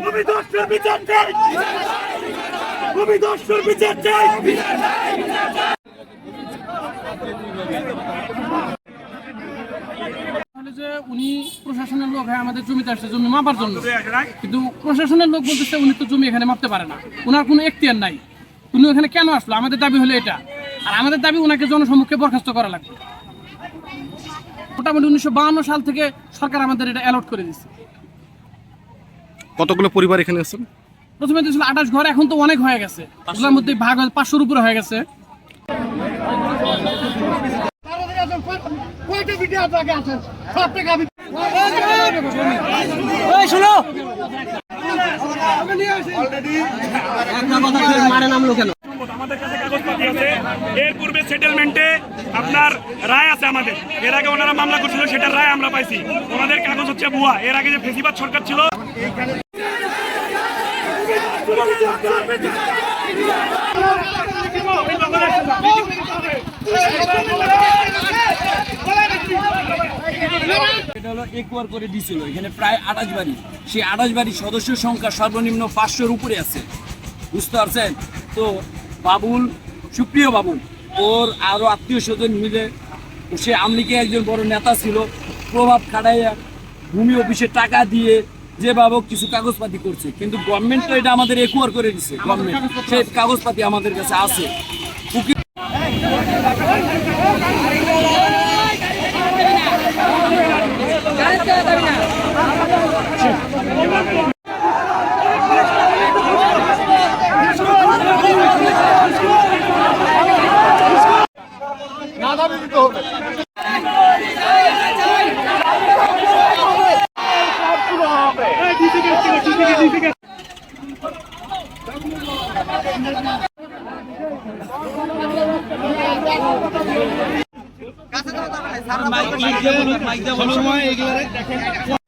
ভূমিদস্যুর বিচার চাই, ভূমিদস্যুর বিচার চাই। যে উনি প্রশাসনের লোক হয় আমাদের জমিতে আসছে জমি মাপার জন্য, কিন্তু প্রশাসনের লোক বলতেছে উনি তো জমি এখানে মাপতে পারে না, ওনার কোনো এখতিয়ার নাই। উনি এখানে কেন আসলো? আমাদের দাবি হলো এটা, আর আমাদের দাবি ওনাকে জনসম্মুখে বরখাস্ত করা লাগবে। মোটামুটি 1952 সাল থেকে সরকার আমাদের এটা অ্যালট করে দিচ্ছে। কতগুলো পরিবার এখানে আছেন? প্রথমে তো ছিল 28 ঘর, এখন তো অনেক হয়ে গেছে, ওগুলোর মধ্যে ভাগ 500-র উপরে হয়ে গেছে। আমাদের কাছে কাগজপত্র আছে, এর পূর্বে সেটেলমেন্টে আপনার রায় আছে আমাদের। এর আগে ওনারা মামলা করছিল, সেটার রায় আমরা পাইছি। ওনাদের কাগজ হচ্ছে ভুয়া। এর আগে যে ফেসিবাদ সরকার ছিল, এটা হলো একোয়ার করে দিছিল, এখানে প্রায় 28 বাড়ি। সেই 28 বাড়ির সদস্য সংখ্যা সর্বনিম্ন 500-র উপরে আছে, বুঝতে পারছেন তো। বাবুল, সুপ্রিয় বাবুল, ওর আরো আত্মীয় স্বজন মিলে, সে আমলিকে একজন বড় নেতা ছিল, প্রভাব খাটাইয়া ভূমি অফিসে টাকা দিয়ে যে বাবু কিছু কাগজপাতি করছে, কিন্তু গভর্নমেন্ট তো এটা আমাদের একোয়ার করে দিচ্ছে। গভর্নমেন্ট সেই কাগজপাতি আমাদের কাছে আছে। কাছে দাও, মাইক দাও, মাইক দাও।